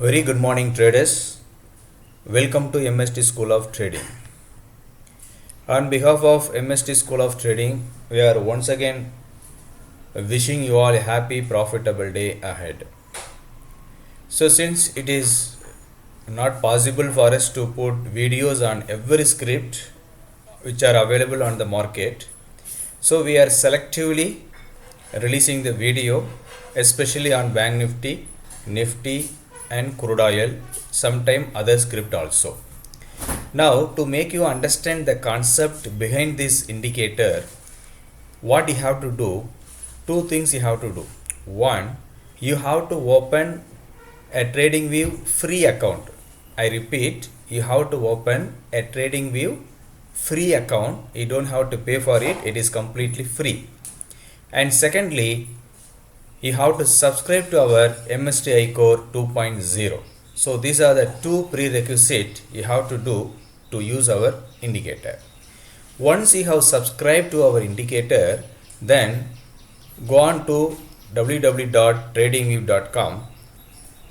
Very good morning, traders. Welcome to MST School of Trading. On behalf of MST School of Trading, we are once again wishing you all a happy, profitable day ahead. So, since it is not possible for us to put videos on every script which are available on the market, so we are selectively releasing the video, especially on BANKNIFTY, Nifty, and Crudeoil, sometime other script also. Now, to make you understand the concept behind this indicator, what you have to do, two things you have to do. One, you have to open a TradingView free account. I repeat, you have to open a TradingView free account. You don't have to pay for it, it is completely free. And secondly, you have to subscribe to our MST iCore 2.0. So these are the two prerequisites you have to do to use our indicator. Once you have subscribed to our indicator, then go on to www.tradingview.com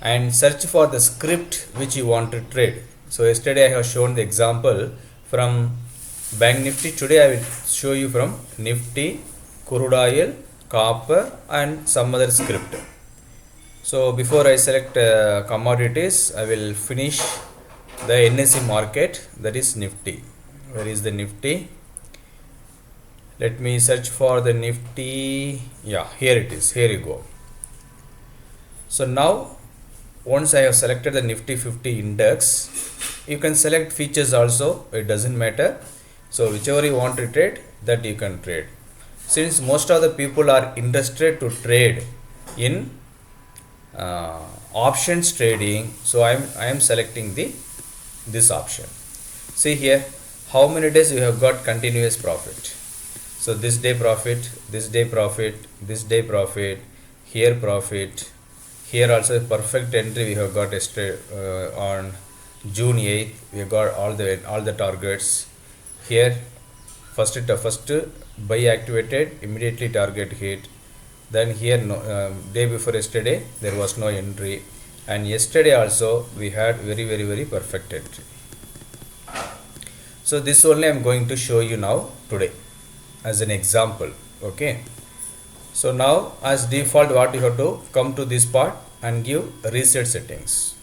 and search for the script which you want to trade. So yesterday I have shown the example from BANKNIFTY. Today I will show you from Nifty, Crudeoil, copper and some other script. So before I select commodities, I will finish the NSE market, that is Nifty. Where is the Nifty? Let me search for the Nifty. Yeah, here it is. Here you go. So now once I have selected the Nifty 50 index, you can select features also, it doesn't matter. So whichever you want to trade, that you can trade. Since most of the people are interested to trade in options trading, so I am selecting this option. See here how many days you have got continuous profit. So this day profit, this day profit, this day profit, here profit, here also perfect entry we have got yesterday on June 8th. We have got all the targets. Here first buy activated, immediately target hit. Then here day before yesterday there was no entry, and yesterday also we had very perfect entry. So this only I am going to show you now today as an example. Okay, so now as default what you have to come to this part and give reset settings,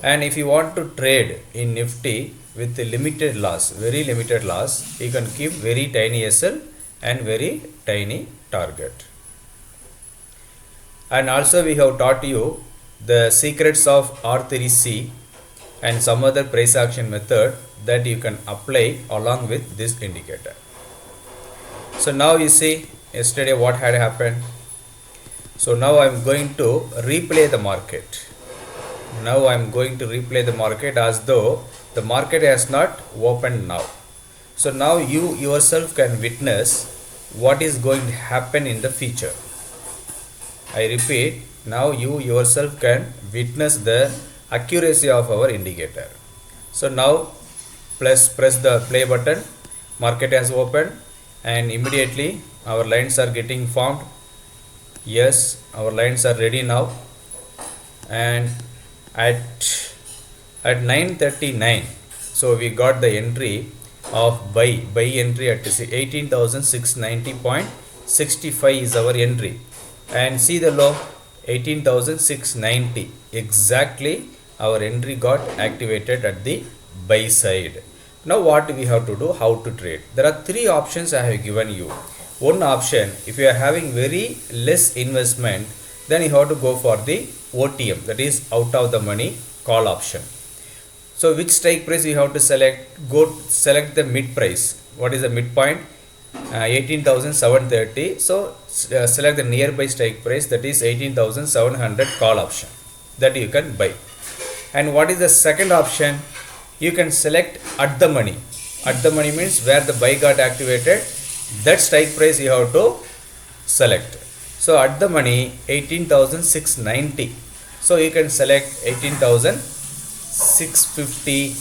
and if you want to trade in Nifty with a limited loss, very limited loss, you can keep very tiny SL and very tiny target. And also we have taught you the secrets of R3C and some other price action method that you can apply along with this indicator. So now you see yesterday what had happened. So now I am going to replay the market. Now I am going to replay the market as though the market has not opened now. So now you yourself can witness what is going to happen in the future. I repeat, now you yourself can witness the accuracy of our indicator. So now press the play button. Market has opened and immediately our lines are getting formed. Yes, our lines are ready now, and at 9:39, so we got the entry of buy entry at 18,690.65 is our entry, and see the low 18,690, exactly our entry got activated at the buy side. Now what we have to do, how to trade? There are three options I have given you. One option, if you are having very less investment, then you have to go for the OTM, that is out of the money call option. So which strike price you have to select? Select the mid price. What is the midpoint? 18,730. So select the nearby strike price, that is 18,700 call option, that you can buy. And what is the second option? You can select at the money. At the money means where the buy got activated, that strike price you have to select. So at the money 18,690. So you can select 18,650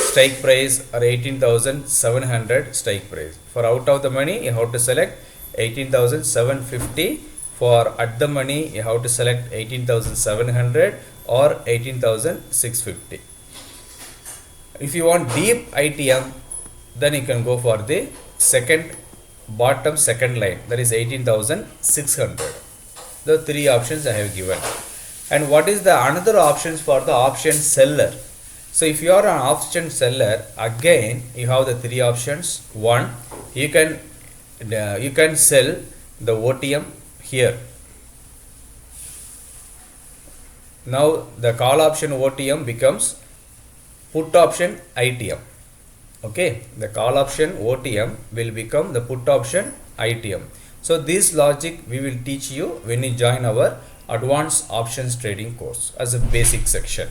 strike price or 18,700 strike price. For out of the money you have to select 18,750 For at the money, you have to select 18,700 or 18,650. If you want deep ITM, then you can go for the second line, that is 18,600. The three options I have given. And what is the another options for the option seller? So if you are an option seller, again you have the three options. One, you can sell the OTM here. Now the call option OTM becomes put option ITM. Okay, the call option OTM will become the put option ITM. So this logic we will teach you when you join our advanced options trading course as a basic section.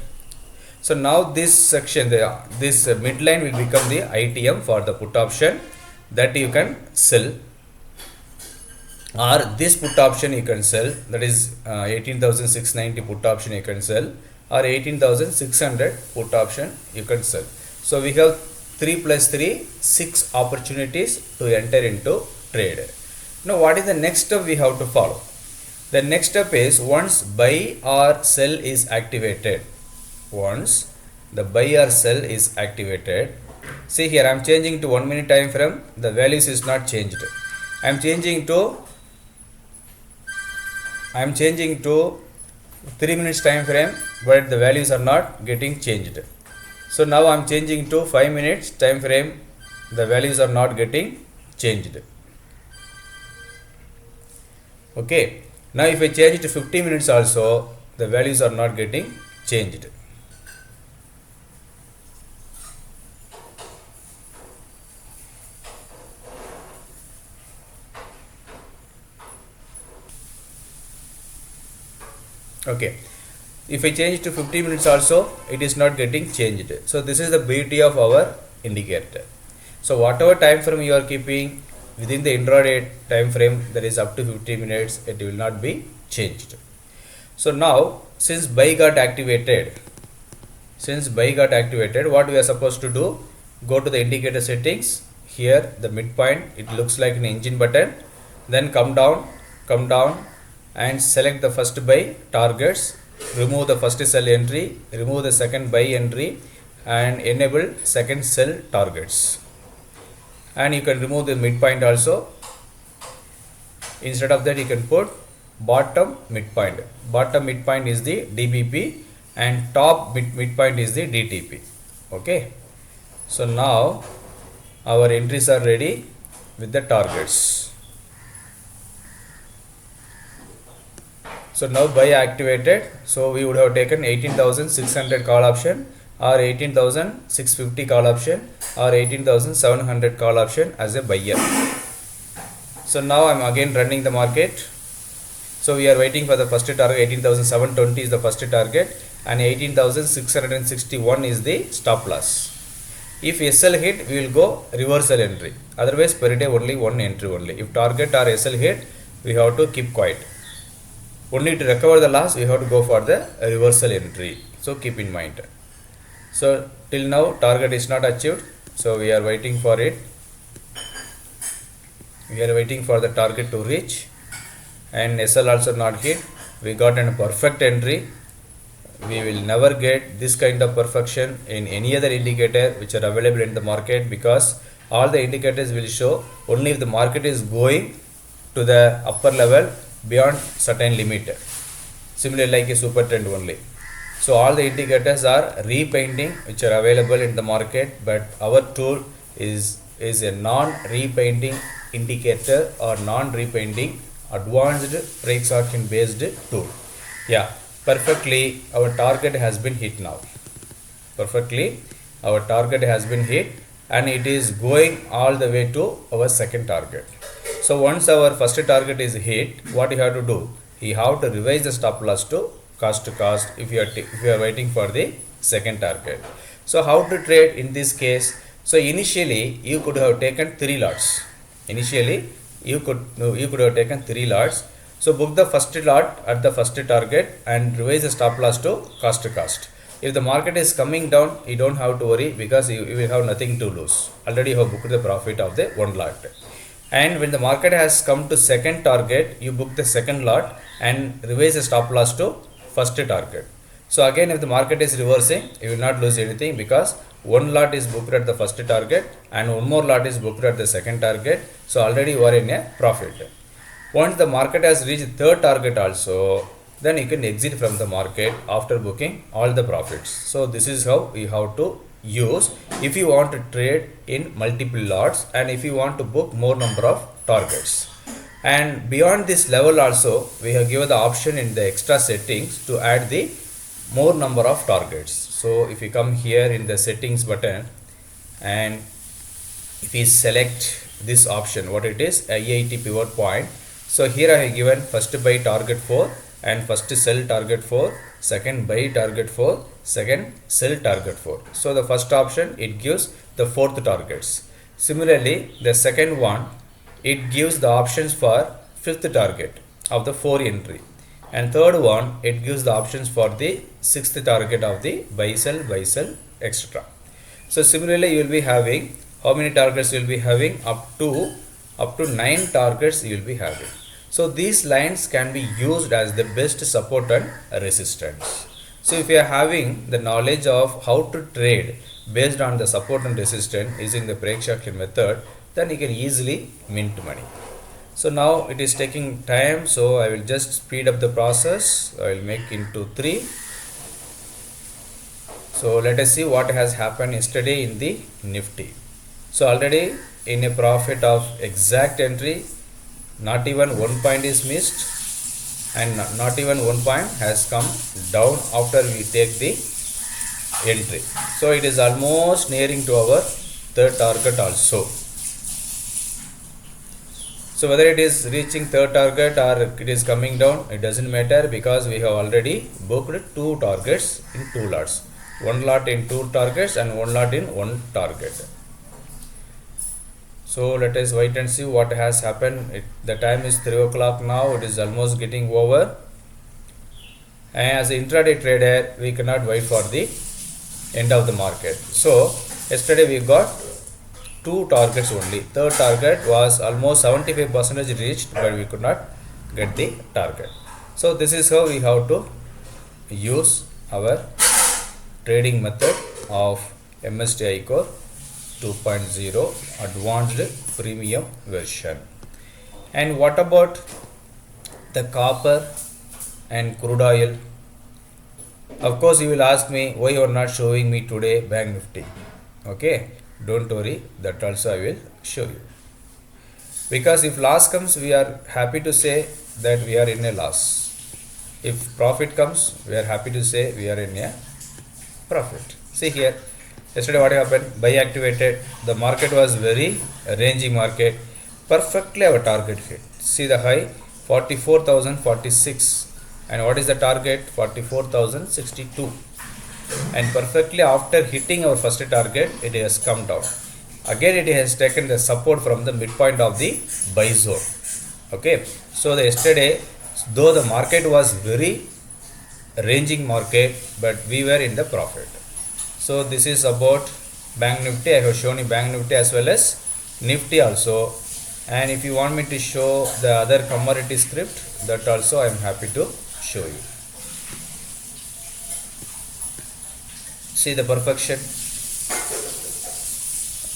So now this section, this midline will become the ITM for the put option that you can sell, or this put option you can sell, that is 18,690 put option you can sell, or 18,600 put option you can sell. So we have 3 plus 3, 6 opportunities to enter into trade. Now what is the next step we have to follow? The next step is, once buy or sell is activated, once the buy or sell is activated, see here I am changing to 1 minute time frame, the values is not changed. I am changing to 3 minutes time frame, but the values are not getting changed. So now I am changing to 5 minutes time frame, the values are not getting changed. Okay, now if I change it to 50 minutes also, the values are not getting changed. Okay, if I change to 50 minutes also, it is not getting changed. So this is the beauty of our indicator. So whatever time frame you are keeping within the intraday time frame, that is up to 50 minutes, it will not be changed. So now since buy got activated, what we are supposed to do? Go to the indicator settings. Here the midpoint, it looks like an engine button. Then come down and select the first buy targets, remove the first sell entry, remove the second buy entry, and enable second sell targets. And you can remove the midpoint also. Instead of that, you can put bottom midpoint. Bottom midpoint is the DBP and top midpoint is the DTP. Okay, so now our entries are ready with the targets. So now buy activated, so we would have taken 18,600 call option or 18,650 call option or 18,700 call option as a buyer. So now I am again running the market. So we are waiting for the first target. 18,720 is the first target and 18,661 is the stop loss. If SL hit, we will go reversal entry. Otherwise per day only one entry only. If target or SL hit, we have to keep quiet. Only to recover the loss, we have to go for the reversal entry. So keep in mind. So till now target is not achieved. So we are waiting for it. We are waiting for the target to reach, and SL also not hit. We got a perfect entry. We will never get this kind of perfection in any other indicator which are available in the market, because all the indicators will show only if the market is going to the upper level beyond certain limit, similarly like a super trend only. So all the indicators are repainting which are available in the market, but our tool is a non-repainting indicator or non-repainting advanced price action based tool. Yeah, perfectly our target has been hit now. Perfectly our target has been hit and it is going all the way to our second target. So once our first target is hit, what you have to do? You have to revise the stop loss to cost if you are waiting for the second target. So how to trade in this case? So initially you could have taken 3 lots. Initially you could have taken 3 lots. So book the first lot at the first target and revise the stop loss to cost. If the market is coming down, you don't have to worry because you will have nothing to lose. Already you have booked the profit of the 1 lot. and when the market has come to second target, you book the second lot and revise the stop loss to first target. So again, if the market is reversing, you will not lose anything because one lot is booked at the first target and one more lot is booked at the second target. So already you are in a profit. Once the market has reached third target also, then you can exit from the market after booking all the profits. So this is how we have to use if you want to trade in multiple lots and if you want to book more number of targets. And beyond this level also, we have given the option in the extra settings to add the more number of targets. So if you come here in the settings button and if we select this option, what it is, IIT pivot point. So here I have given first buy target 4 and first sell target 4, second buy target 4, second sell target 4. So the first option, it gives the fourth targets. Similarly, the second one, it gives the options for fifth target of the 4 entry. And third one, it gives the options for the sixth target of the buy sell, etc. So similarly, you will be having how many targets you will be having? Up to 9 targets you will be having. So these lines can be used as the best support and resistance. So if you are having the knowledge of how to trade based on the support and resistance using the break action method, then you can easily mint money. So now it is taking time, so I will just speed up the process. I will make into 3. So let us see what has happened yesterday in the Nifty. So already in a profit of exact entry, not even 1 point is missed and not even 1 point has come down after we take the entry. So it is almost nearing to our third target also. So whether it is reaching third target or it is coming down, it doesn't matter because we have already booked 2 targets in 2 lots. 1 lot in 2 targets and 1 lot in 1 target. So let us wait and see what has happened. The time is 3 o'clock now. It is almost getting over. And as an intraday trader, we cannot wait for the end of the market. So yesterday we got 2 targets only. Third target was almost 75% reached, but we could not get the target. So this is how we have to use our trading method of MST iCore 2.0 advanced premium version. And what about the copper and crude oil? Of course you will ask me why you are not showing me today Bank Nifty. Okay, don't worry, that also I will show you. Because if loss comes, we are happy to say that we are in a loss. If profit comes, we are happy to say we are in a profit. See here, yesterday what happened? Buy activated. The market was very ranging market. Perfectly our target hit. See the high 44,046 and what is the target? 44,062. And perfectly after hitting our first target, it has come down. Again it has taken the support from the midpoint of the buy zone. Okay, so the yesterday, though the market was very ranging market, but we were in the profit. So this is about Bank Nifty. I have shown you Bank Nifty as well as Nifty also. And if you want me to show the other commodity script, that also I am happy to show you. See the perfection.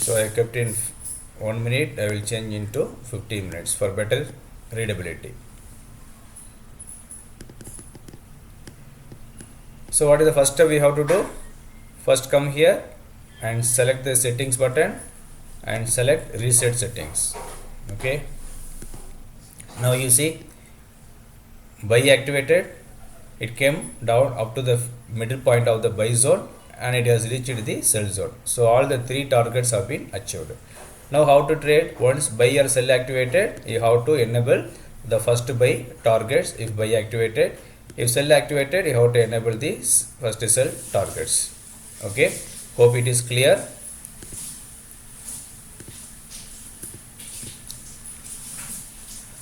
So I kept in 1 minute. I will change into 15 minutes for better readability. So what is the first step we have to do? First come here and select the settings button and select reset settings. Okay. Now you see buy activated. It came down up to the middle point of the buy zone and it has reached the sell zone. So all the 3 targets have been achieved. Now how to trade? Once buy or sell activated, you have to enable the first buy targets if buy activated. If sell activated, you have to enable the first sell targets. Okay, hope it is clear.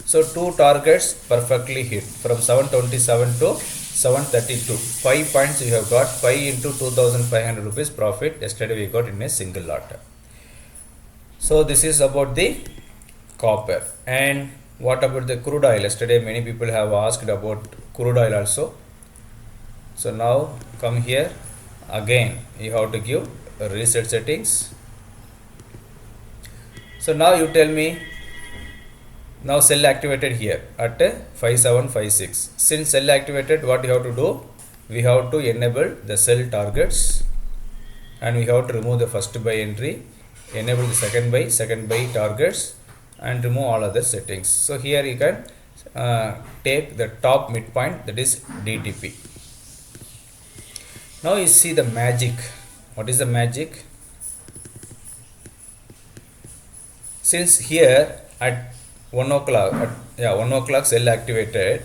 So 2 targets perfectly hit from 727 to 732. 5 points you have got. 5 into 2,500 rupees profit. Yesterday we got in a single lot. So this is about the copper. And what about the crude oil? Yesterday many people have asked about crude oil also. So now come here again, you have to give reset settings. So now you tell me, now sell activated here at 5756. Since sell activated, what you have to do? We have to enable the sell targets, and we have to remove the first buy entry, enable the second buy targets, and remove all other settings. So here you can take the top midpoint, that is DTP. Now you see the magic. What is the magic? Since here at 1 o'clock, 1 o'clock sell activated,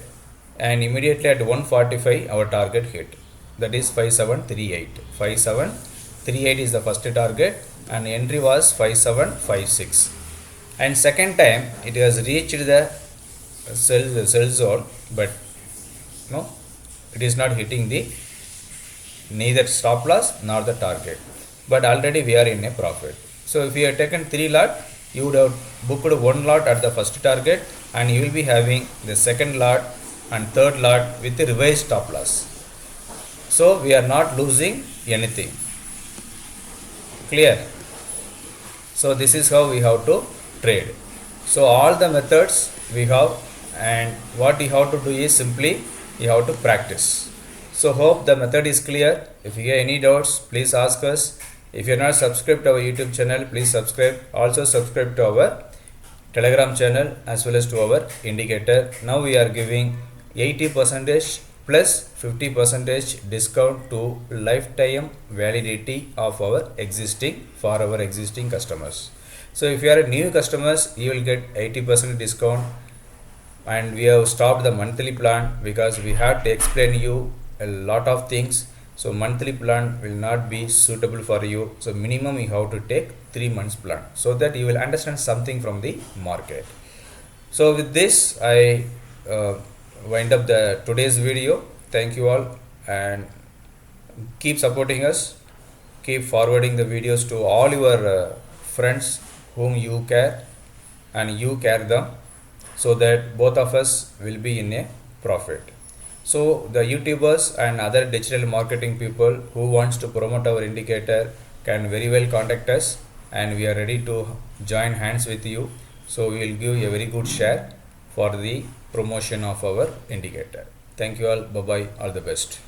and immediately at 1:45 our target hit, that is 5738. 5738 is the first target, and entry was 5756. And second time it has reached the sell zone, but no, it is not hitting the neither stop loss nor the target, but already we are in a profit. So if you have taken 3 lot, you would have booked 1 lot at the first target, and you will be having the second lot and third lot with the revised stop loss. So we are not losing anything. Clear? So this is how we have to trade. So all the methods we have, and what you have to do is simply you have to practice. So hope the method is clear. If you have any doubts, please ask us. If you are not subscribed to our YouTube channel, please subscribe. Also subscribe to our Telegram channel as well as to our indicator. Now we are giving 80% plus 50% discount to lifetime validity of our existing customers. So if you are a new customers, you will get 80% discount, and we have stopped the monthly plan because we have to explain you a lot of things. So monthly plan will not be suitable for you. So minimum you have to take 3 months plan, so that you will understand something from the market. So with this I wind up the today's video. Thank you all, and keep supporting us. Keep forwarding the videos to all your friends whom you care, and you care them, so that both of us will be in a profit. So the YouTubers and other digital marketing people who wants to promote our indicator can very well contact us, and we are ready to join hands with you. So we will give a very good share for the promotion of our indicator. Thank you all. Bye bye. All the best.